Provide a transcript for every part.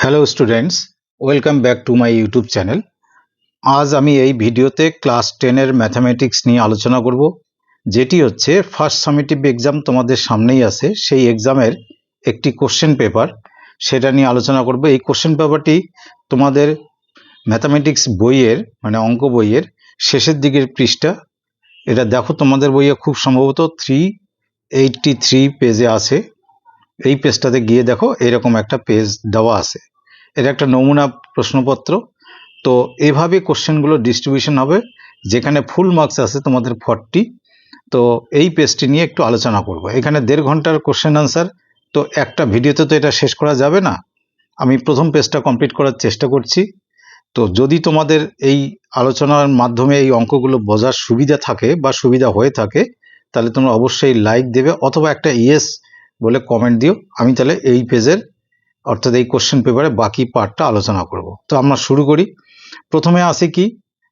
Hello students, welcome back to my YouTube channel. আজ আমি এই ভিডিওতে ক্লাস 10-এর ম্যাথামেটিক্স নিয়ে আলোচনা করব, যেটি হচ্ছে ফার্স্ট সামেটিভ এক্সাম তোমাদের সামনেই আছে। সেই এক্সামের একটি কোশ্চেন পেপার, সেটা নিয়ে আলোচনা করব। এই কোশ্চেন পেপারটি তোমাদের ম্যাথামেটিক্স বইয়ের মানে অঙ্ক বইয়ের শেষের দিকের পৃষ্ঠা। এটা দেখো, তোমাদের বইয়ে খুব সম্ভবত 383 পেজে আছে। এই পেজটাতে গিয়ে দেখো, এরকম একটা পেজ দেওয়া আছে। এটা একটা নমুনা প্রশ্নপত্র। তো এভাবে কোশ্চেনগুলো ডিস্ট্রিবিউশন হবে, যেখানে ফুল মার্কস আছে তোমাদের 40। তো এই পেজটি নিয়ে একটু আলোচনা করব। এখানে 1.5 ঘন্টার কোশ্চেন আনসার, তো একটা ভিডিওতে তো এটা শেষ করা যাবে না। আমি প্রথম পেজটা কমপ্লিট করার চেষ্টা করছি। তো যদি তোমাদের এই আলোচনার মাধ্যমে এই অঙ্কগুলো বোঝার সুবিধা থাকে বা সুবিধা হয়ে থাকে, তাহলে তোমরা অবশ্যই লাইক দেবে অথবা একটা ইয়েস বলে কমেন্ট দিও। আমি তাহলে এই পেজের অর্থাৎ এই কোশ্চেন পেপারে বাকি পার্টটা আলোচনা করব। তো আমরা শুরু করি। প্রথমে আসে কি,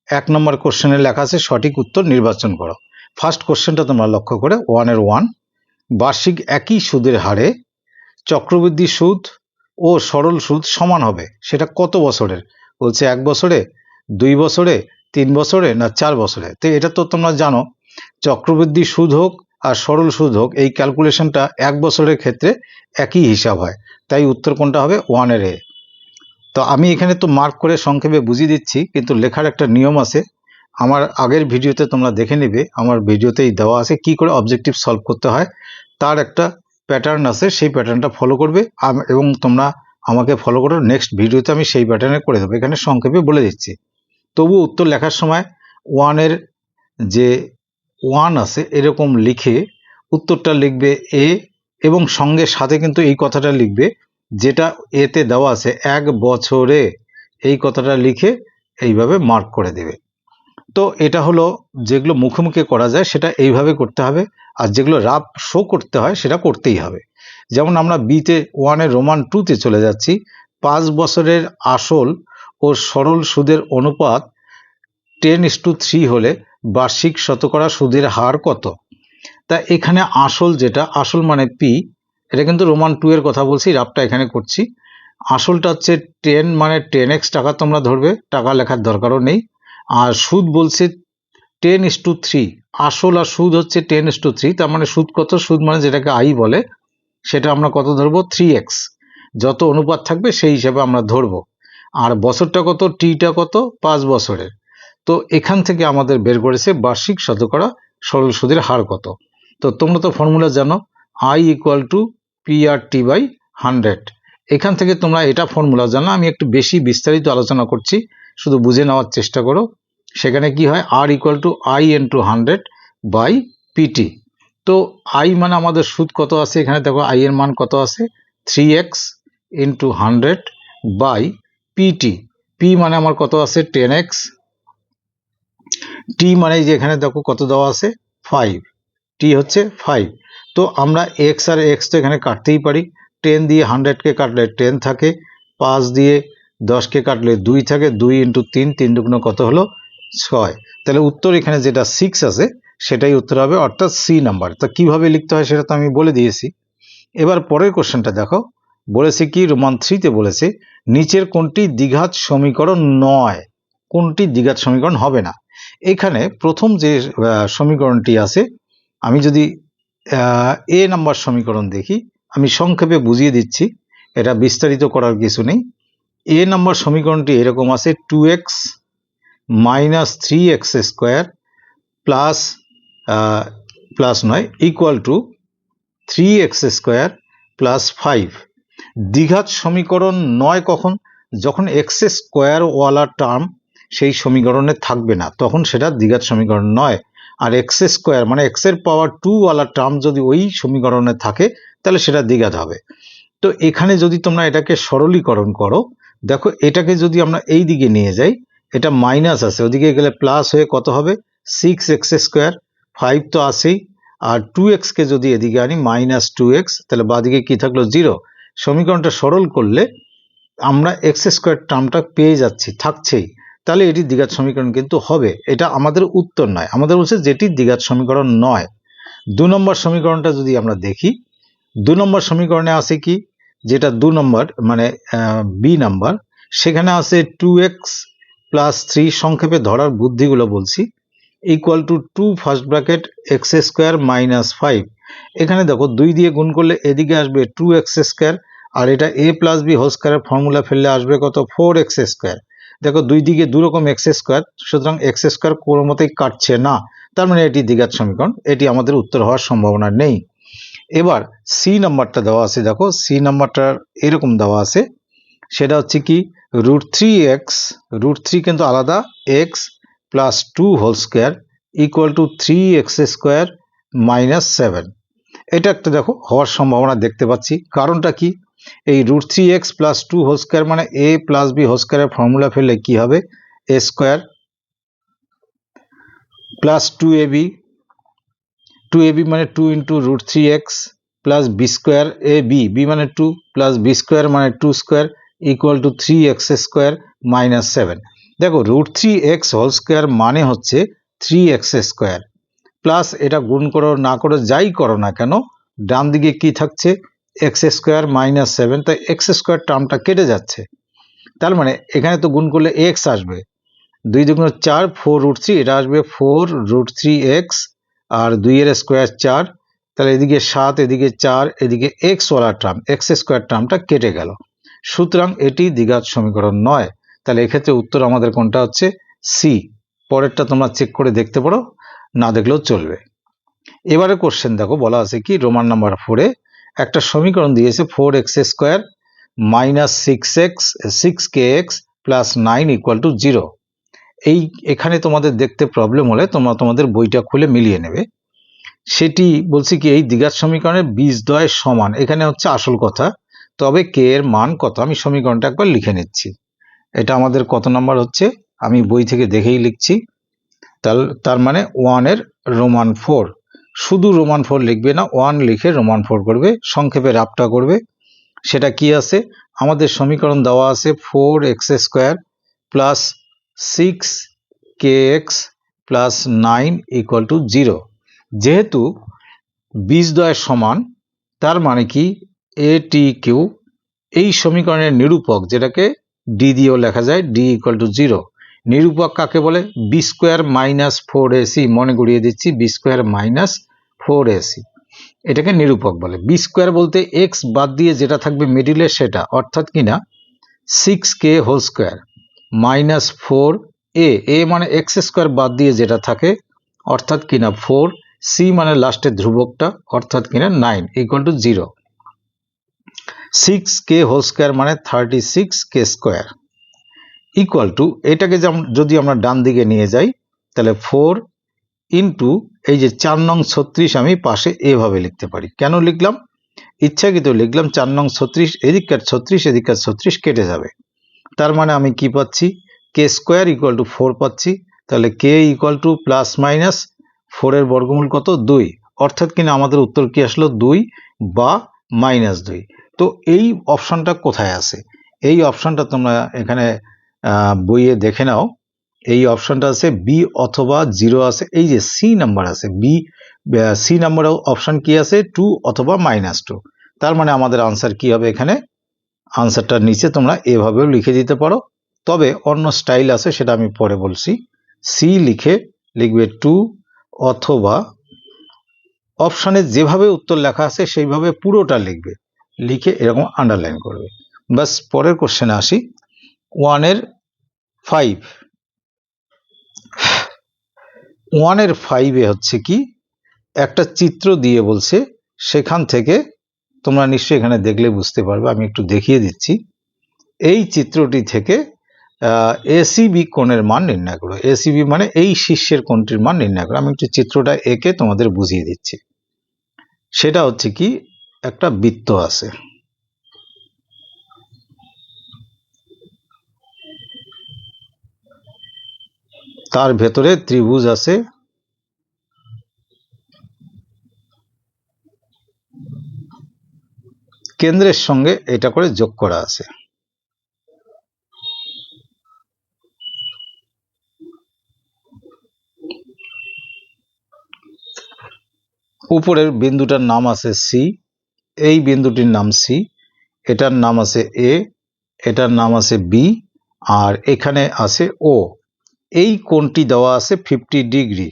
1 নম্বর কোশ্চেনে লেখা আছে সঠিক উত্তর নির্বাচন করো। ফার্স্ট কোশ্চেনটা তোমরা লক্ষ্য করে 1 বার্ষিক একই সুদের হারে চক্রবৃদ্ধি সুদ ও সরল সুদ সমান হবে, সেটা কত বছরের? বলছে 1 বছরে, 2 বছরে, 3 বছরে না 4 বছরে। তো এটা তো তোমরা জানো, চক্রবৃদ্ধি সুদ হোক আর সরল সুদ হোক, এই ক্যালকুলেশনটা 1 বছরের ক্ষেত্রে একই হিসাব হয়। তাই উত্তর কোনটা হবে? 1-এর এ। তো আমি এখানে তো মার্ক করে সংক্ষেপে বুঝিয়ে দিচ্ছি, কিন্তু লেখার একটা নিয়ম আছে। আমার আগের ভিডিওতে তোমরা দেখে নেবে, আমার ভিডিওতেই দেওয়া আছে কি করে অবজেক্টিভ সলভ করতে হয়। তার একটা প্যাটার্ন আছে, সেই প্যাটার্নটা ফলো করবে এবং তোমরা আমাকে ফলো করো। নেক্সট ভিডিওতে আমি সেই প্যাটার্নে করে দেবো, এখানে সংক্ষেপে বলে দিচ্ছি। তবু উত্তর লেখার সময় 1-এর যে 1 আছে এরকম লিখে উত্তরটা লিখবে এ, এবং সঙ্গে সাথে কিন্তু এই কথাটা লিখবে যেটা এতে দেওয়া আছে, 1 বছরে, এই কথাটা লিখে এইভাবে মার্ক করে দেবে। তো এটা হলো যেগুলো মুখে মুখে করা যায় সেটা এইভাবে করতে হবে, আর যেগুলো রাফ শো করতে হয় সেটা করতেই হবে। যেমন আমরা বিতে 1-এর রোমান 2-তে চলে যাচ্ছি। 5 বছরের আসল ও সরল সুদের অনুপাত 10:3 হলে বার্ষিক শতকরা সুদের হার কত? তা এখানে আসল, যেটা আসল মানে পি, এটা কিন্তু রোমান 2-এর কথা বলছি, রাফটা এখানে করছি। আসলটা হচ্ছে 10 মানে 10x টাকা, তোমরা ধরবে, টাকা লেখার দরকারও নেই। আর সুদ বলছে 10:3, আসল আর সুদ হচ্ছে 10:3, তার মানে সুদ কত? সুদ মানে যেটাকে আই বলে, সেটা আমরা কত ধরবো? 3x। যত অনুপাত থাকবে সেই হিসাবে আমরা ধরবো। আর বছরটা কত? টিটা কত? 5 বছরের। তো এখান থেকে আমাদের বের করেছে বার্ষিক শতকরা সরল সুদের হার কত। তো তোমরা তো ফর্মুলা জানো, I = PRT/100। এখান থেকে তোমরা এটা ফর্মুলা জানো, আমি একটু বেশি বিস্তারিত আলোচনা করছি, শুধু বুঝে নেওয়ার চেষ্টা করো। সেখানে কি হয়? R = I × 100/PT। তো I মানে আমাদের সুদ কত আছে, এখানে দেখো I এর মান কত আছে? 3x × 100/PT। P মানে আমার কত আছে? 10x। টি মানে যে এখানে দেখো কত দেওয়া আছে? 5। টি হচ্ছে 5। তো আমরা এক্স আর এক্স তো এখানে কাটতেই পারি। 10 দিয়ে 100-কে কাটলে 10 থাকে, 5 দিয়ে 10-কে কাটলে 2 থাকে, 2 × 3, 3 দুগুণ কত হলো? 6। তাহলে উত্তর এখানে যেটা 6 আছে সেটাই উত্তর হবে, অর্থাৎ সি নাম্বার। তো কিভাবে লিখতে হয় সেটা তো আমি বলে দিয়েছি। এবার পরের কোশ্চেনটা দেখো, বলেছে কি, রোমান 3-তে বলেছে নিচের কোনটি দ্বিঘাত সমীকরণ নয়? কোনটি দ্বিঘাত সমীকরণ হবে না? এখানে প্রথম যে সমীকরণটি আছে, আমি যদি এ নাম্বার সমীকরণ দেখি, আমি সংক্ষেপে বুঝিয়ে দিচ্ছি, এটা বিস্তারিত করার কিছু নেই। এ নাম্বার সমীকরণটি এরকম আছে, 2x - 3x² প্লাস নয় ইকুয়াল টু 3x² + 5। দ্বিঘাত সমীকরণ নয় কখন? যখন x² ওয়ালা টার্ম সেই সমীকরণে থাকবে না, তখন সেটা দ্বিঘাত সমীকরণ নয়। আর x² মানে x⁻2 ওয়ালা টার্ম যদি ওই সমীকরণে থাকে, তাহলে সেটা দ্বিঘাত হবে। তো এখানে যদি তোমরা এটাকে সরলীকরণ করো, দেখো এটাকে যদি আমরা এই দিকে নিয়ে যাই, এটা মাইনাস আছে, ওদিকে গেলে প্লাস হয়ে কত হবে? 6x²। 5 তো আছেই, আর 2x-কে যদি এদিকে আনি -2x, তাহলে বাদিকে কি থাকলো? 0। সমীকরণটা সরল করলে আমরা x² টার্মটা পেয়ে যাচ্ছি, থাকছেই। তাহলে এটি দ্বিঘাত সমীকরণ কিন্তু হবে। এটা আমাদের উত্তর নয়, আমাদের বলছে যেটি দ্বিঘাত সমীকরণ নয়। 2 নম্বর সমীকরণটা যদি আমরা দেখি, 2 নম্বর সমীকরণে আছে কি, যেটা 2 নম্বর মানে বি নাম্বার, সেখানে আছে 2x প্লাস 3, সংক্ষেপে ধরার বুদ্ধিগুলো বলছি, equal to 2 first bracket x square minus 5। এখানে দেখো 2 দিয়ে গুণ করলে এদিকে আসবে 2x স্কোয়ার, আর এটা a প্লাস বি হোল স্কোয়ারের ফর্মুলা ফেললে আসবে কত, 4x স্কোয়ার। দেখো দুই দিকে দু রকম এক্স স্কোয়ার, সুতরাং এক্স স্কোয়ার কোনো মতেই কাটছে না, তার মানে এটি দ্বিঘাত সমীকরণ, এটি আমাদের উত্তর হওয়ার সম্ভাবনা নেই। এবার সি নাম্বারটা দেওয়া আছে, দেখো সি নাম্বারটা এরকম দেওয়া আছে, সেটা হচ্ছে কি √3x, √3 কিন্তু আলাদা, x plus 2 whole square equal to 3x square minus 7। এটা একটা দেখো হওয়ার সম্ভাবনা দেখতে পাচ্ছি। কারণটা কি, এই √3x প্লাস 2 হোল স্কোয়ার মানে a প্লাস বি হোল স্কোয়ারের ফর্মুলা ফেললে কি হবে, a স্কোয়ার প্লাস 2ab মানে 2 into √3x plus B square, A B মানে 2 প্লাস বি স্কোয়ার মানে 2 square equal to 3x square minus 7। দেখো √3x হোল স্কোয়ার মানে হচ্ছে 3x স্কোয়ার, প্লাস এটা গুণ করো না করো যাই করো না কেন, ডান দিকে কি থাকছে, এক্স স্কোয়ার মাইনাস 7, তাই এক্স স্কোয়ার টার্মটা কেটে যাচ্ছে। তার মানে এখানে তো গুণ করলে এক্স আসবে, 2 দুগুণ 4, 4√3, এটা আসবে 4√3x, আর 2 এর স্কোয়ার 4, তাহলে এদিকে 7, এদিকে 4, এদিকে এক্স ওয়ালা টার্ম, এক্স স্কোয়ার টার্মটা কেটে গেল, সুতরাং এটি দ্বিঘাত সমীকরণ নয়। তাহলে এক্ষেত্রে উত্তর আমাদের কোনটা হচ্ছে, সি। পরেরটা তোমরা চেক করে দেখতে পারো, না দেখলেও চলবে। এবারে কোশ্চেন দেখো, বলা আছে কি রোমান নাম্বার 4-এ একটা সমীকরণ দিয়েছে 4x square minus 6k x plus 9 equal to 0। এখানে তোমাদের দেখতে প্রবলেম হলে তোমরা তোমাদের বইটা খুলে মিলিয়ে নেবে। সেটি বলছি কি, এই দ্বিঘাত সমীকরণের বীজদ্বয় সমান, এখানে হচ্ছে আসল কথা, তবে কে এর মান কত, আমি সমীকরণটা একবার লিখে নিচ্ছি। এটা আমাদের কত নাম্বার হচ্ছে, আমি বই থেকে দেখেই লিখছি। তার মানে 1 এর রোমান 4, শুধু রোমান 4 লিখবে না, 1 লিখে রোমান 4 করবে, সংক্ষেপে রাবটা করবে। সেটা কি আছে, আমাদের সমীকরণ দেওয়া আছে 4x square plus 6kx plus 9 equal to 0। যেহেতু বীজদ্বয় সমান, তার মানে কি ATQ, এই সমীকরণের নিরূপক, যেটাকে ডি দিয়েও লেখা যায়, ডি ইকুয়াল টু 0। নিরূপক কাকে বলে, বি স্কোয়ার মাইনাস 4ac, মনে করিয়ে দিচ্ছি, বি স্কোয়ার মাইনাস 4ac, এটাকে নিরূপক বলে। বি স্কোয়ার বলতে এক্স বাদ দিয়ে যেটা থাকবে মিডিলে সেটা, অর্থাৎ কিনা 6k whole square minus 4a মানে এক্স স্কোয়ার বাদ দিয়ে যেটা থাকে, অর্থাৎ কিনা 4, সি মানে লাস্টের ধ্রুবকটা, অর্থাৎ কিনা 9 equal to 0। 6k whole square মানে 36k স্কোয়ার ইকুয়াল টু, এটাকে যদি আমরা ডান দিকে নিয়ে যাই, তাহলে 4 ইন্টু এই যে 4 নং 36, আমি পাশে এভাবে লিখতে পারি। কেন লিখলাম, ইচ্ছাকৃত লিখলাম 4 নং 36, এদিককার 36 এদিককার 36 কেটে যাবে, তার মানে আমি কি পাচ্ছি, কে স্কোয়ার ইকুয়াল টু 4 পাচ্ছি। তাহলে K equal to plus minus 4 এর বর্গমূল কত, 2, অর্থাৎ কিনা আমাদের উত্তর কি আসলো, 2 বা -2। তো এই অপশনটা কোথায় আছে, এই অপশনটা তোমরা এখানে বইয়ে দেখে নাও। এই অপশনটা আছে বি অথবা 0 আছে, এই যে সি নাম্বার আছে, সি নাম্বার অপশন কি আছে, 2 অথবা -2। তার মানে আমাদের আনসার কি হবে, এখানে আনসারটার নিচে তোমরা এভাবেও লিখে দিতে পারো, তবে অন্য স্টাইল আছে, সেটা আমি পরে বলছি। সি লিখে লিখবে 2 অথবা, অপশানে যেভাবে উত্তর লেখা আছে সেইভাবে পুরোটা লিখবে, লিখে এরকম আন্ডারলাইন করবে। বাস, পরের কোশ্চেনে আসি। 1 এর 5, 1 এর 5-এ হচ্ছে কি, একটা চিত্র দিয়ে বলছে, সেখান থেকে তোমরা নিশ্চয়ই এখানে দেখলে বুঝতে পারবে, আমি একটু দেখিয়ে দিচ্ছি। এই চিত্রটি থেকে এসিবি কোণের মান নির্ণয় করো। এসিবি মানে এই শীর্ষের কোণটির মান নির্ণয় করো। আমি একটু চিত্রটা এঁকে তোমাদের বুঝিয়ে দিচ্ছি। সেটা হচ্ছে কি, একটা বৃত্ত আছে, তার ভেতরে ত্রিভুজ আছে, কেন্দ্রের সঙ্গে এটা করে যোগ করা আছে। উপরের বিন্দুটার নাম আছে সি, এই বিন্দুটির নাম সি, এটার নাম আছে এ, এটার নাম আছে বি, আর এখানে আছে ও। এই কোণটি দেওয়া আছে 50 ডিগ্রি,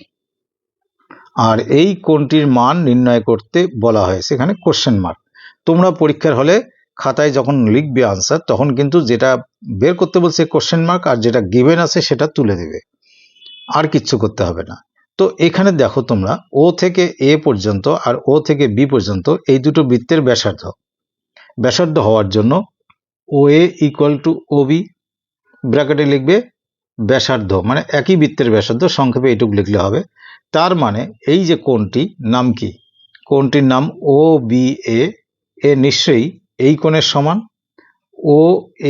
আর এই কোণটির মান নির্ণয় করতে বলা হয়েছে এখানে কোশ্চেন মার্ক। তোমরা পরীক্ষার হলে খাতায় যখন লিখবে আনসার, তখন কিন্তু যেটা বের করতে বলছে কোশ্চেন মার্ক, আর যেটা গিভেন আছে সেটা তুলে দেবে, আর কিচ্ছু করতে হবে না। তো এখানে দেখো তোমরা, ও থেকে এ পর্যন্ত আর ও থেকে বি পর্যন্ত এই দুটো বৃত্তের ব্যাসার্ধ, ব্যাসার্ধ হওয়ার জন্য ও এ ইকুয়াল টু ও বি, ব্র্যাকেটে লিখবে ব্যাসার্ধ, মানে একই বৃত্তের ব্যাসার্ধ, সংক্ষেপে এইটুকু লিখলে হবে। তার মানে এই যে কোণটি নাম কি, কোণটির নাম ও বি এ, এ নিশ্চয়ই এই কোণের সমান। ও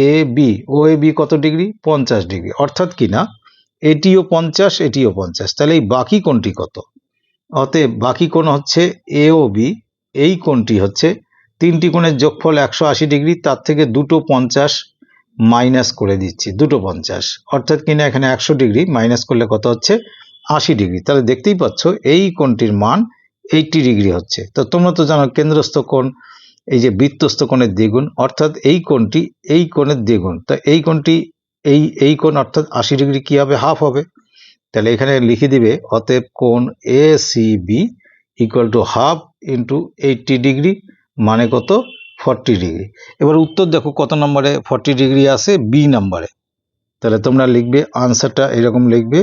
A B, O A B কত ডিগ্রি? 50 ডিগ্রি, অর্থাৎ কি না এটিও 50, এটিও 50, তাহলে এই বাকি কোণটি কত? অতএব বাকি কোণ হচ্ছে এ ও বি, এই কোণটি হচ্ছে তিনটি কোণের যোগফল 180 ডিগ্রি, তার থেকে দুটো 50 মাইনাস করে দিচ্ছি, দুটো 50, অর্থাৎ কিনা এখানে 100 ডিগ্রি মাইনাস করলে কত হচ্ছে? 80 ডিগ্রি। তাহলে দেখতেই পাচ্ছ এই কোণটির মান 80 ডিগ্রি হচ্ছে। তো তোমরা তো জানো কেন্দ্রস্থ কোণ এই যে বৃত্তস্থ কোণের দ্বিগুণ, অর্থাৎ এই কোণটি এই কোণের দ্বিগুণ, তা এই কোণটি এই কোণ অর্থাৎ 80 ডিগ্রি কি হবে? হাফ হবে। তাহলে এখানে লিখে দিবে অতএব কোণ A C B equal to half into 80 degree, মানে কত? 40 ডিগ্রি। এবার উত্তর দেখো কত নম্বরে 40 ডিগ্রি আছে? বি নম্বরে। তাহলে তোমরা লিখবে আনসারটা এরকম লিখবে,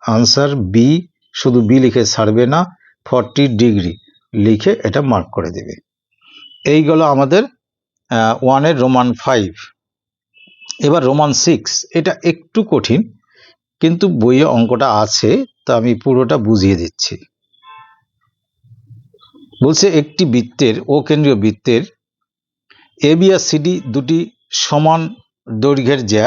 আনসার বি, শুধু বি লিখে ছাড়বে না, 40 ডিগ্রি লিখে এটা মার্ক করে দেবে। এই গেল আমাদের 1-এর রোমান 5। এবার রোমান 6, এটা একটু কঠিন, কিন্তু বইয়ে অঙ্কটা আছে, তা আমি পুরোটা বুঝিয়ে দিচ্ছি। বলছে একটি বৃত্তের, ও কেন্দ্রীয় বৃত্তের এ বি আর সিডি দুটি সমান দৈর্ঘ্যের জ্যা,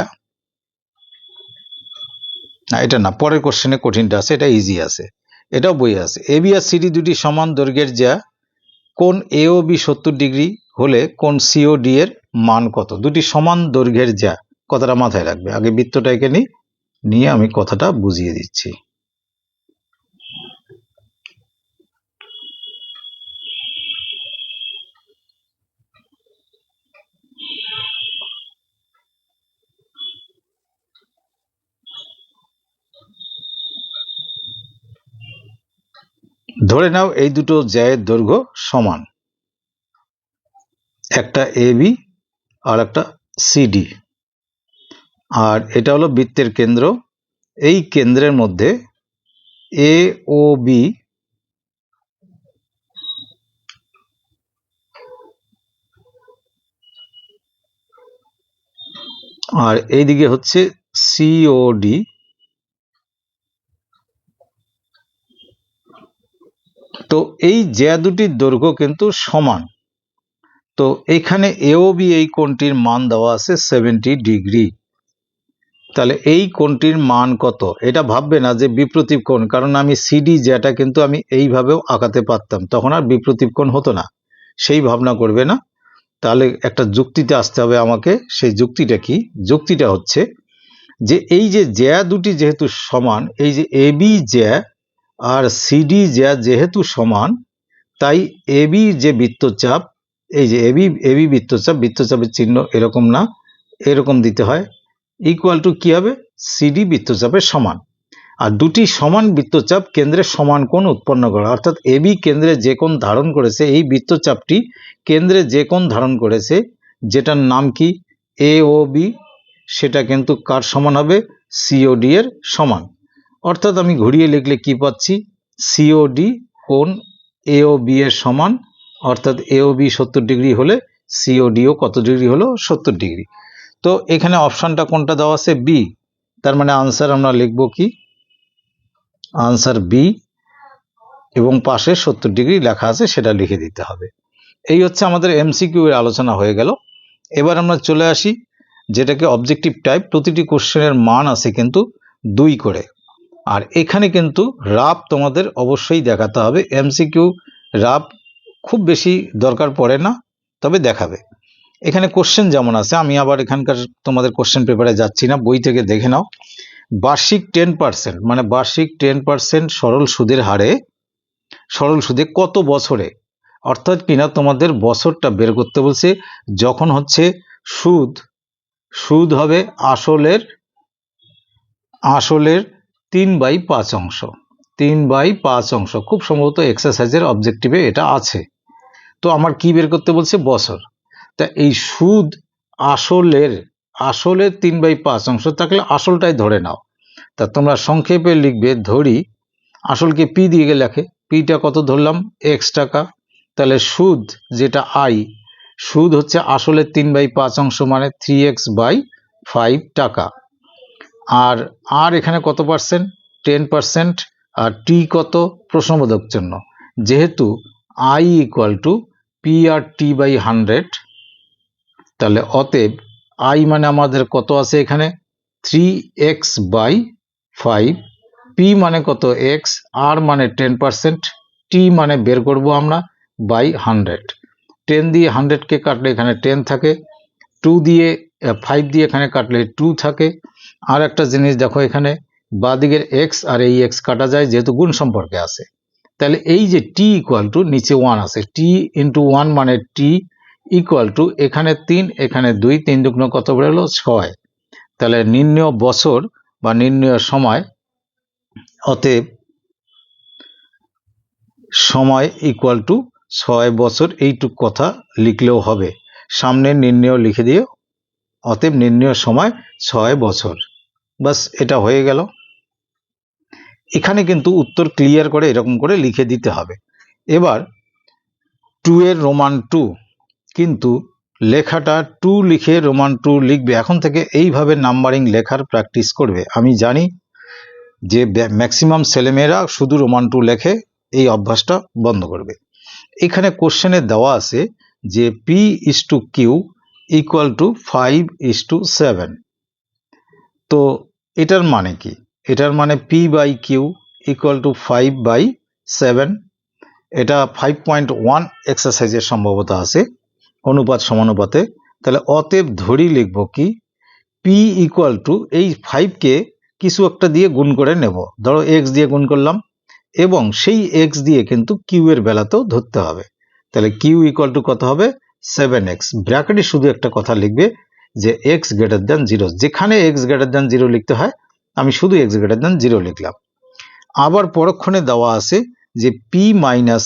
না এটা না, পরের কোশ্চেনে কঠিনটা আছে, এটা ইজি আছে, এটাও বইয়ে আছে। এ বি আর সিডি দুটি সমান দৈর্ঘ্যের জ্যা, কোণ এ ও বি 70 ডিগ্রি হলে কোণ সি ও ডি এর মান কত? দুটি সমান দৈর্ঘ্যের জ্যা, কথাটা মাথায় রাখবে। আগে বৃত্তটা এখানে নিয়ে আমি কথাটা বুঝিয়ে দিচ্ছি। ধরে নাও এই দুটো জ্যায়ের দৈর্ঘ্য সমান, একটা এ বি আর একটা সিডি, আর এটা হলো বৃত্তের কেন্দ্র। এই কেন্দ্রের মধ্যে এ ও বি আর এইদিকে হচ্ছে সিওডি, তো এই জ্যা দুটির দৈর্ঘ্য কিন্তু সমান। তো এইখানে এ ও বি এই কোণটির মান দেওয়া আছে 70 ডিগ্রি। তাহলে এই কোণটির মান কত? এটা ভাববে না যে বিপ্রতীপ কোণ, কারণ আমি সিডি জ্যাটা কিন্তু আমি এইভাবেও আঁকাতে পারতাম, তখন আর বিপ্রতীপ কোণ হতো না, সেই ভাবনা করবে না। তাহলে একটা যুক্তিতে আসতে হবে আমাকে। সেই যুক্তিটা কি? যুক্তিটা হচ্ছে যে এই যে জ্যা দুটি যেহেতু সমান, এই যে এ বি জ্যা আর সিডি জ্যা যেহেতু সমান, তাই এ বি যে বৃত্তচাপ, এই যে এবি বৃত্তচাপ, বৃত্তচাপের চিহ্ন এরকম না, এরকম দিতে হয়, ইকুয়াল টু কি হবে? সিডি বৃত্তচাপের সমান। আর দুটি সমান বৃত্তচাপ কেন্দ্রে সমান কোণ উৎপন্ন করে, অর্থাৎ এবি কেন্দ্রে যে কোণ ধারণ করেছে, এই বৃত্তচাপটি কেন্দ্রে যে কোণ ধারণ করেছে, যেটার নাম কি এ ও বি, সেটা কিন্তু কার সমান হবে? সিওডি এর সমান। অর্থাৎ আমি ঘুরিয়ে লিখলে কি পাচ্ছি? সিওডি কোণ এ ও বি এর সমান, অর্থাৎ এ ও বি 70 ডিগ্রি হলে সিওডিও কত ডিগ্রি হলো? 70 ডিগ্রি। তো এখানে অপশনটা কোনটা দেওয়া আছে? বি। তার মানে আনসার আমরা লিখব কি? আনসার বি, এবং পাশে 70 ডিগ্রি লেখা আছে সেটা লিখে দিতে হবে। এই হচ্ছে আমাদের এমসিকিউ এর আলোচনা হয়ে গেল। এবার আমরা চলে আসি যেটাকে অবজেক্টিভ টাইপ। প্রতিটি কোশ্চেনের মান আছে কিন্তু 2 করে, আর এখানে কিন্তু রাফ তোমাদের অবশ্যই দেখাতে হবে। এমসিকিউ রাফ খুব বেশি দরকার পড়ে না, তবে দেখাবে। এখানে কোশ্চেন যেমন আছে, আমি আবার এখানকার তোমাদের কোশ্চেন পেপারে যাচ্ছি না, বই থেকে দেখে নাও। বার্ষিক 10%, মানে বার্ষিক 10% সরল সুদের হারে, সরল সুদে কত বছরে অর্থাৎ কিনা তোমাদের বছরটা বের করতে বলছে, যখন হচ্ছে সুদ হবে আসলের 3/5 অংশ। 3/5 অংশ খুব সম্ভবত এক্সারসাইজের অবজেক্টিভে এটা আছে। তো আমার কি বের করতে বলছে? বছর। তা এই সুদ আসলের 3/5 অংশ থাকলে আসলটাই ধরে নাও। তা তোমরা সংক্ষেপে লিখবে, ধরি আসলকে পি দিয়ে লেখে, পিটা কত ধরলাম? এক্স টাকা। তাহলে সুদ যেটা সুদ হচ্ছে আসলের 3/5 অংশ মানে 3x/5 টাকা। আর এখানে কত পার্সেন্ট? 10%। আর টি কত? প্রশ্নবোধক চিহ্ন। যেহেতু I equal to P R T by 100, তাহলে অতএব আই মানে আমাদের কত আছে এখানে? 3x/5, পি মানে কত? এক্স, আর মানে 10%, টি মানে বের করব আমরা বাই 100। 10 দিয়ে 100কে কাটলে এখানে 10 থাকে, 5 দিয়ে এখানে কাটলে 2 থাকে। আর একটা জিনিস দেখো, এখানে বাঁদিকের এক্স আর এই এক্স কাটা যায় যেহেতু গুণ সম্পর্কে আছে। তাহলে এই যে টি ইকুয়াল টু, নিচে 1 আছে, টি ইন্টু 1 মানে টি ইকুয়াল টু এখানে 3 এখানে 2, 3 দুগুণ কত বেরোলো? 6। তাহলে নির্ণয় বছর বা নির্ণয় সময়, অতএব সময় ইকুয়াল টু 6 বছর। এইটুক কথা লিখলেও হবে, সামনে নির্ণয় লিখে দিও। অতএব নির্ণয় সময় 6 বছর। বাস, এটা হয়ে গেল। এখানে কিন্তু উত্তর ক্লিয়ার করে এরকম করে লিখে দিতে হবে। এবার 2 এর রোমান 2, কিন্তু লেখাটা 2 লিখে রোমান 2 লিখবে। এখন থেকে এইভাবে নাম্বারিং লেখার প্র্যাকটিস করবে। আমি জানি যে ম্যাক্সিমাম ছেলেমেয়েরা শুধু রোমান 2 লেখে, এই অভ্যাসটা বন্ধ করবে। এখানে কোশ্চেনে দেওয়া আছে যে P is to Q equal to 5:7। তো এটার মানে কি? এটার মানে P by Q equal to 5/7। এটা 5.1 এক্সারসাইজের সম্ভবত আছে, অনুপাত সমানুপাতে। তাহলে অতএব ধরি লিখব কি, পি ইকুয়াল টু এই 5কে কিছু একটা দিয়ে গুণ করে নেব, ধরো এক্স দিয়ে গুণ করলাম, এবং সেই এক্স দিয়ে কিন্তু কিউ এর বেলাতেও ধরতে হবে। তাহলে কিউ ইকুয়াল টু কত হবে? 7x। ব্র্যাকেটে শুধু একটা কথা লিখবে যে এক্স গ্রেটার দ্যান 0। যেখানে এক্স গ্রেটার দ্যান 0 লিখতে হয়, আমি শুধু এক্স গ্রেটার দ্যান 0 লিখলাম। আবার পরক্ষণে দেওয়া আছে যে P minus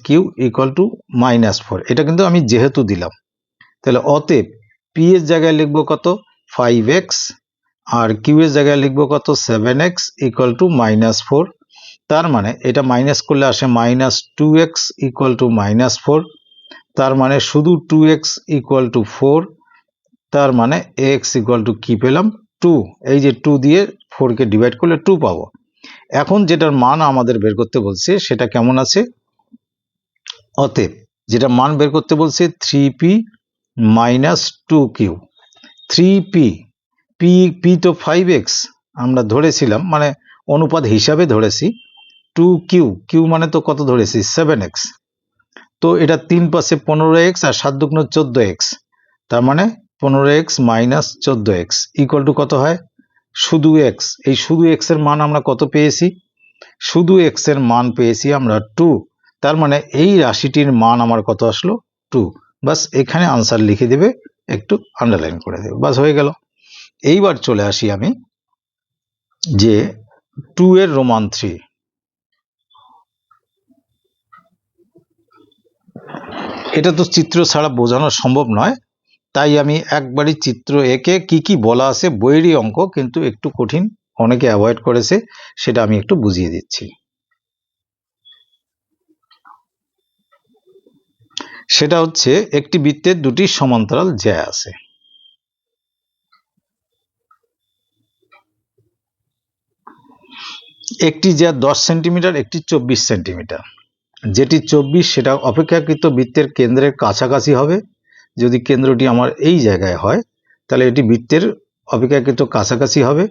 Q equal to -4। এটা কিন্তু আমি যেহেতু দিলাম। তাহলে অতএব পি এর জায়গায় লিখবো কত? 5x, আর কিউ এর জায়গায় লিখবো কত? 7x equal to -4। তার মানে এটা মাইনাস করলে আসে -2x ইকুয়াল টু -4। তার মানে শুধু 2x ইকুয়াল টু 4। তার মানে x ইকুয়াল টু কি পেলাম? 2। এই যে 2 দিয়ে 4কে ডিভাইড করলে 2 পাবো। এখন যেটার মান আমাদের বের করতে বলছে সেটা কেমন আছে? অতএব যেটা মান বের করতে বলছে 3p মাইনাস 2q। 3p তো 5x আমরা ধরেছিলাম, মানে অনুপাত হিসাবে ধরেছি। 2q মানে তো কত ধরেছি? 7x। তো এটা 3 পাশে 15x আর 7 দুগুণ 14x, তার মানে 15x minus 14x equal to কত হয়? শুধু x। এই শুধু x এর মান আমরা কত পেয়েছি? শুধু x এর মান পেয়েছি আমরা 2। তার মানে এই রাশিটির মান আমার কত আসলো? 2। বাস, এখানে আনসার লিখে দেবে, একটু আন্ডারলাইন করে দেবে, বাস হয়ে গেল। এইবার চলে আসি আমি যে 2 এর রোমান 3। এটা তো চিত্র ছাড়া বোঝানো সম্ভব নয়, তাই আমি একবারই চিত্র এঁকে কি কি বলা আছে, বইয়েরই অঙ্ক কিন্তু একটু কঠিন, অনেকে অ্যাভয়েড করেছে, সেটা আমি একটু বুঝিয়ে দিচ্ছি। সেটা হচ্ছে একটি বৃত্তের দুটি সমান্তরাল জ্যা আছে। একটি জ্যা 10 সেন্টিমিটার, একটি 24 সেন্টিমিটার। যেটি 24 সেটা অপেক্ষাকৃত বৃত্তের কেন্দ্রের কাছাকাছি হবে। যদি কেন্দ্রটি আমার এই জায়গায় হয়, তাহলে এটি বৃত্তের অপেক্ষাকৃত কাছাকাছি হবে।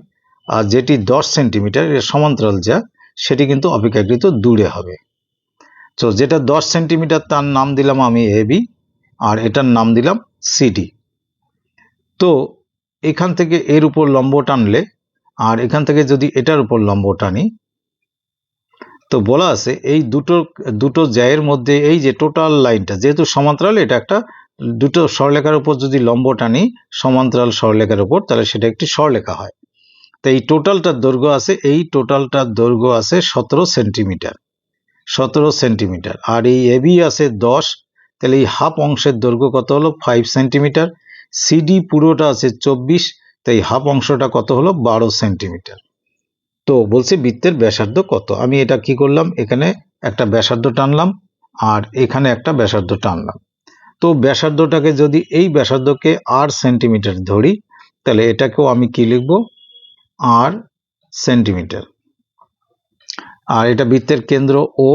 আর যেটি 10 সেন্টিমিটার এর সমান্তরাল জ্যা, সেটি কিন্তু অপেক্ষাকৃত দূরে হবে। তো যেটা 10 সেন্টিমিটার তার নাম দিলাম আমি এবি, আর এটার নাম দিলাম সিডি। তো এখান থেকে এর উপর লম্ব টানলে, আর এখান থেকে যদি এটার উপর লম্ব টানি, তো বলা আছে এই দুটো জ্যায়ের মধ্যে এই যে টোটাল লাইনটা যেহেতু সমান্তরাল, এটা একটা দুটো সরলরেখার উপর যদি লম্ব টানি সমান্তরাল সরলরেখার উপর, তাহলে সেটা একটি সরলরেখা হয়। তো এই টোটালটার দৈর্ঘ্য আছে, এই টোটালটার দৈর্ঘ্য আছে 17 সেন্টিমিটার, 17 সেন্টিমিটার। আর এই এবি আছে 10, তাহলে এই হাফ অংশের দৈর্ঘ্য কত হলো 5 সেন্টিমিটার। সিডি পুরোটা আছে 24, তাই হাফ অংশটা কত হলো 12 সেন্টিমিটার। তো বলছে বৃত্তের ব্যাসার্ধ কত। আমি এটা কি করলাম, এখানে একটা ব্যাসার্ধ টানলাম আর এখানে একটা ব্যাসার্ধ টানলাম। তো ব্যাসার্ধটাকে যদি এই ব্যাসার্ধকে আর সেন্টিমিটার ধরি, তাহলে এটাকেও আমি কি লিখব, আর সেন্টিমিটার। আর এটা বৃত্তের কেন্দ্র ও।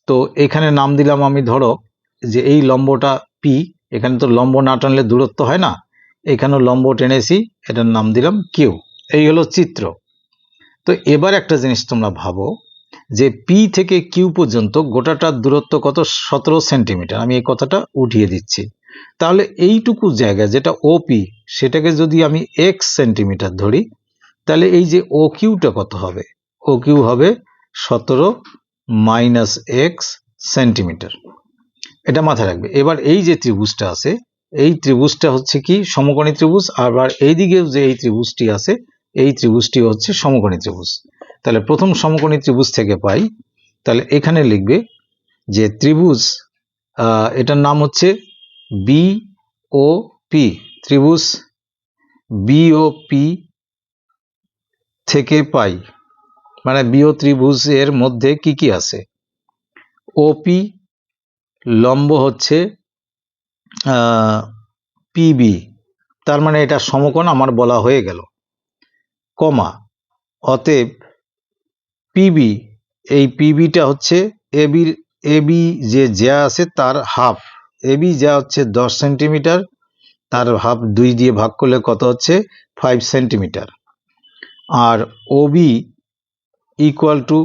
তো এখানে নাম দিলাম আমি, ধরো যে এই লম্বটা পি, এখানে তো লম্ব না টানলে দূরত্ব হয় না, এখানেও লম্ব টেনেছি, এটার নাম দিলাম কিউ। এই হলো চিত্র। তো এবার একটা জিনিস তোমরা ভাবো যে পি থেকে কিউ পর্যন্ত গোটাটার দূরত্ব কত, 17 সেন্টিমিটার। আমি এই কথাটা উঠিয়ে দিচ্ছি। তাহলে এইটুকু জায়গা যেটা ওপি, সেটাকে যদি আমি এক্স সেন্টিমিটার ধরি, তাহলে এই যে ও কিউটা কত হবে, ও কিউ হবে 17 মাইনাস এক্স সেন্টিমিটার। এটা মাথায় রাখবে। এবার এই যে ত্রিভুজটা আছে, এই ত্রিভুজটা হচ্ছে কি সমকোণী ত্রিভুজ, আবার এইদিকেও যে এই ত্রিভুজটি আছে, এই ত্রিভুজটি হচ্ছে সমকোণী ত্রিভুজ। তাহলে প্রথম সমকোণী ত্রিভুজ থেকে পাই, তাহলে এখানে লিখবে যে ত্রিভুজ, এটার নাম হচ্ছে বি ও পি, ত্রিভুজ বি ও পি থেকে পাই, মানে বি ও ত্রিভুজের মধ্যে কি কি আছে, ওপি লম্ব হচ্ছে পিবি, তার মানে এটা সমকোণ আমার বলা হয়ে গেল, কমা, অতএব পিবি, এই পিবিটা হচ্ছে এবি যে যা আছে তার হাফ, এবি যা হচ্ছে 10 সেন্টিমিটার, তার হাফ 2 দিয়ে ভাগ করলে কত হচ্ছে 5 সেন্টিমিটার। আর OB equal to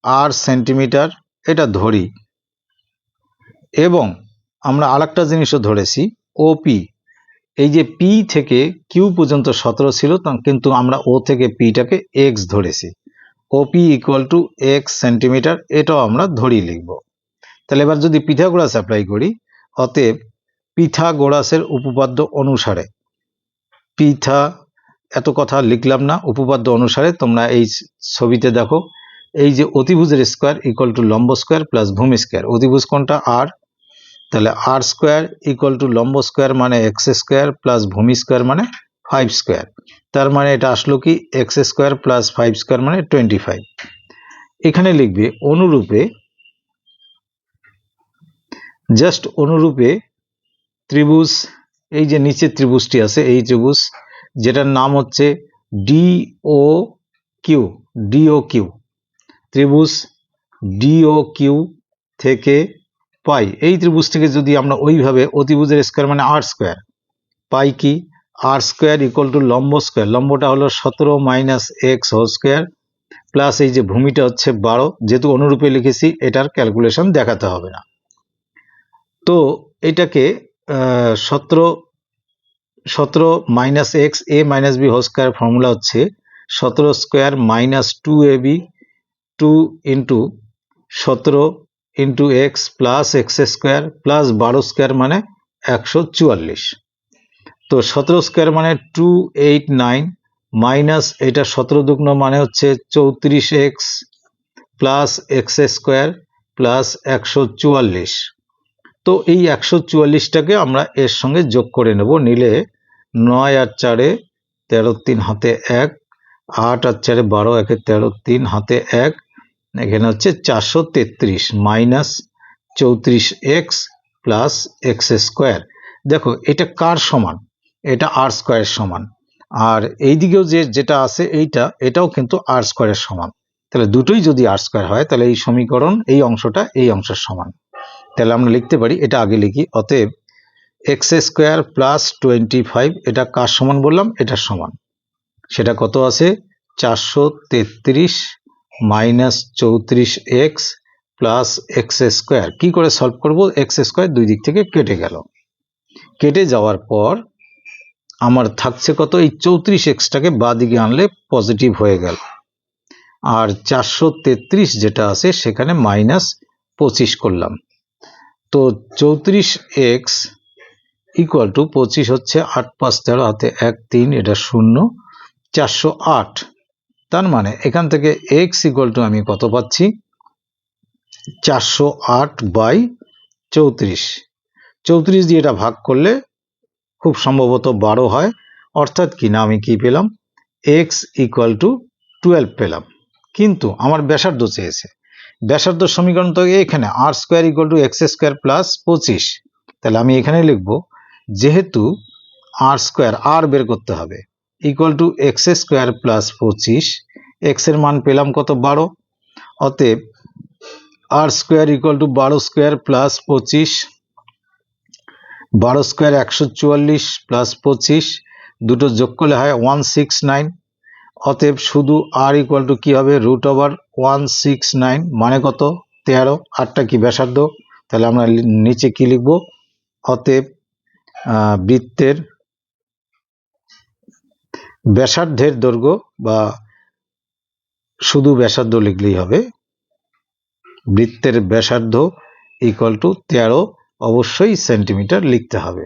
R centimetre, এটা ধরি। এবং আমরা আরেকটা জিনিসও ধরেছি, ওপি, এই যে পি থেকে কিউ পর্যন্ত 17 ছিল, কিন্তু আমরা ও থেকে পিটাকে এক্স ধরেছি, ওপি ইকুয়াল টু এক্স সেন্টিমিটার, এটাও আমরা ধরি লিখব। তাহলে এবার যদি পিথাগোরাস অ্যাপ্লাই করি, অতএব পিথাগোরাসের উপপাদ্য অনুসারে, এত কথা লিখলাম না, উপপাদ্য অনুসারে তোমরা এই ছবিতে দেখো, এই যে অতিভুজের স্কোয়ার ইকুয়াল টু লম্ব স্কোয়ার প্লাস ভূমি স্কোয়ার, অতিভুজ কোনটা আর, তাহলে আর স্কোয়ার ইকুয়াল টু লম্ব স্কোয়ার মানে এক্স স্কোয়ার প্লাস ভূমি স্কোয়ার মানে 5 স্কোয়ার, তার মানে এটা আসলো কি এক্স স্কোয়ার প্লাস 5 স্কোয়ার মানে 25। এখানে লিখবে অনুরূপে, জাস্ট অনুরূপে ত্রিভুজ, এই যে নিচের ত্রিভুজটি আছে, এই ত্রিভুজ যেটার নাম হচ্ছে ডিও কিউ, ত্রিভুজ ডিও কিউ থেকে পাই, এই ত্রিভুজ থেকে যদি আমরা ওইভাবে অতিভুজের স্কোয়ার মানে আর স্কোয়ার, পাই কি আর স্কোয়ার ইকুয়াল টু লম্ব স্কোয়ার, লম্বটা হলো 17 minus x whole square plus এই যে ভূমিটা হচ্ছে 12, যেহেতু অনুরূপে লিখেছি এটার ক্যালকুলেশন দেখাতে হবে না। তো এটাকে 17 minus X A minus B whole square formula হচ্ছে 17 square minus 2ab 2 into 17 into X plus X square plus 12 square মানে 144। তো 17 স্কোয়ার মানে 289 মাইনাস এটা 17 দুগুণ মানে হচ্ছে 34x plus X square plus 144। তো এই 144টাকে আমরা এর সঙ্গে যোগ করে নেব, নিলে 9 আর 4 13, 3 হাতে 1, 8 আর 4 12, 1 13, 3 হাতে 1, এখানে হচ্ছে 433 minus 34x plus X square. দেখো এটা কার সমান, এটা আর স্কোয়ারের সমান, আর এইদিকেও যেটা আছে এটাও কিন্তু আর স্কোয়ারের সমান। তাহলে দুটোই যদি আর স্কোয়ার হয়, তাহলে এই সমীকরণ এই অংশটা এই অংশের সমান। তাহলে আমরা লিখতে পারি, এটা আগে লিখি, অতএব এক্স স্কোয়ার প্লাস 25, এটা কার সমান বললাম, এটার সমান। সেটা কত আছে 433 minus 34x plus X square. কি করে সলভ করব, এক্স স্কোয়ার দুই দিক থেকে কেটে গেল, কেটে যাওয়ার পর আমার থাকছে কত, এই 34xটাকে বাঁ দিকে আনলে পজিটিভ হয়ে গেল, আর 433 যেটা আছে সেখানে -25 করলাম। তো 34x ইকুয়াল টু 25 হচ্ছে 8 5 13 হাতে 1 3, এটা 0, 408। তার মানে এখান থেকে x ইকুয়াল টু আমি কত পাচ্ছি, 408/34। 34 দিয়ে এটা ভাগ করলে খুব সম্ভবত 12 হয়, অর্থাৎ কিনা আমি কি পেলাম, x ইকুয়াল টু 12 পেলাম। কিন্তু আমার ব্যাসার্ধ চেয়েছে, ব্যাসার্ধ সমীকরণ তো এখানে r square equal two x square plus 25। তাহলে আমি এখানে লিখব, যেহেতু r স্কোয়ার r বের করতে হবে equal to x square plus 25, x এর মান পেলাম কত, 12। অতএব r square equal two 12 square plus 25, 12 square 144 plus 25, দুটো যোগ করলে হয় 169। অতএব শুধু r ইকুয়াল টু কি হবে, √169, মানে কত, 13। আরটা কি, ব্যাসার্ধ। তাহলে আমরা নিচে কি লিখব, অতএব বৃত্তের ব্যাসার্ধের দৈর্ঘ্য, বা শুধু ব্যাসার্ধ লিখলেই হবে, বৃত্তের ব্যাসার্ধ ইকুয়াল টু 13, অবশ্যই সেন্টিমিটার লিখতে হবে।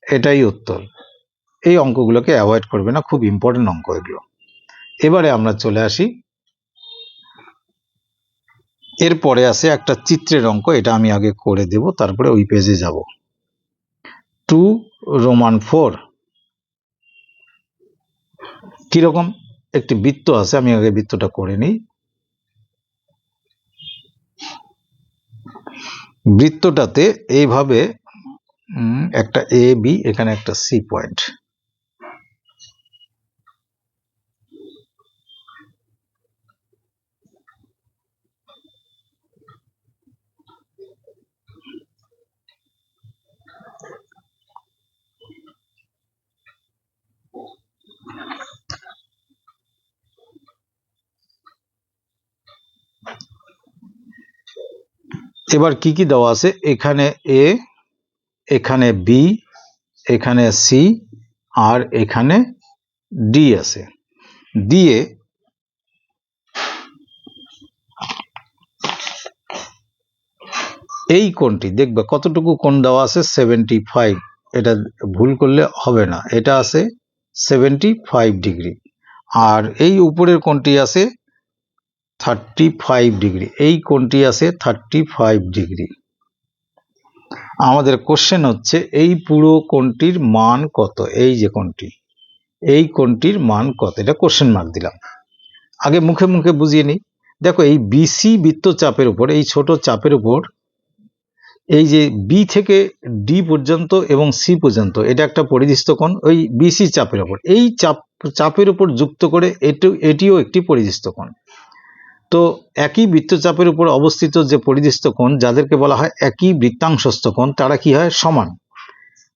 এটাই উত্তর। এই অঙ্কগুলোকে অ্যাভয়েড করবে না, খুব ইম্পর্টেন্ট অঙ্ক এগুলো। এবারে আমরা চলে আসি, এরপরে আছে একটা চিত্রের অঙ্ক, এটা আমি আগে করে দেব, তারপরে ওই পেজে যাব। 2 রোমান 4 কিরকম, একটি বৃত্ত আছে, আমি আগে বৃত্তটা করে নিই। বৃত্তটাতে এইভাবে একটা এ বি, এখানে একটা সি পয়েন্ট। এবার কি কি দেওয়া আছে, এখানে এ, এখানে বি, এখানে সি, আর এখানে ডি আছে। দিয়ে এই কোণটি দেখবে কতটুকু কোণ দেওয়া আছে, 75। এটা ভুল করলে হবে না, এটা আছে 75 ডিগ্রি। আর এই উপরের কোণটি আছে 35 ডিগ্রি, এই কোণটি আছে 35 ডিগ্রি। আমাদের কোশ্চেন হচ্ছে এই পুরো কোণটির মান কত, এই যে কোণটি, এই কোণটির মান কত, এটা কোশ্চেন মার্ক দিলাম। আগে মুখে মুখে বুঝিয়ে নিই। দেখো, এই বিসি বৃত্তচাপের উপর, এই ছোট চাপের উপর, এই যে বি থেকে ডি পর্যন্ত এবং সি পর্যন্ত, এটা একটা পরিধিস্থ কোণ, ওই বিসি চাপের উপর, এই চাপের উপর যুক্ত করে এটিও একটি পরিধিস্থ কোণ। তো একই বৃত্তচাপের উপর অবস্থিত যে পরিধিস্থ কোণ, যাদেরকে বলা হয় একই বৃত্তাংশস্থ কোণ, তারা কি হয়, সমান।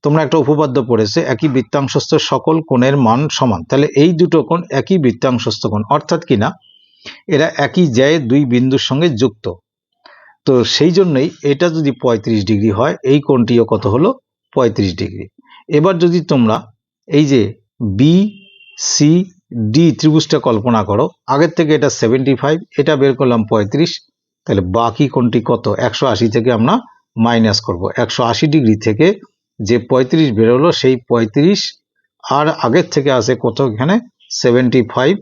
তোমরা একটা উপপাদ্য পড়েছে, একই বৃত্তাংশস্থ সকল কোণের মান সমান। তাহলে এই দুটো কোণ একই বৃত্তাংশস্থ কোণ, অর্থাৎ কিনা এরা একই জ্যায়ে দুই বিন্দুর সঙ্গে যুক্ত। তো সেই জন্যই এটা যদি 35 ডিগ্রি হয়, এই কোণটিও কত হলো, 35 ডিগ্রি। এবার যদি তোমরা এই যে বি সি ডি ত্রিভুজটা কল্পনা করো, আগের থেকে এটা 75, এটা বের করলাম 35, তাহলে বাকি কোণটি কত, 180 থেকে আমরা মাইনাস করব। 180 ডিগ্রি থেকে যে 35 বেরোলো, সেই 35 আর আগের থেকে আসে কত, এখানে 75,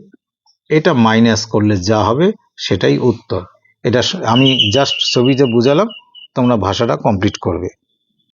এটা মাইনাস করলে যা হবে সেটাই উত্তর। এটা আমি জাস্ট ছবিতে বুঝালাম, তোমরা ভাষাটা কমপ্লিট করবে।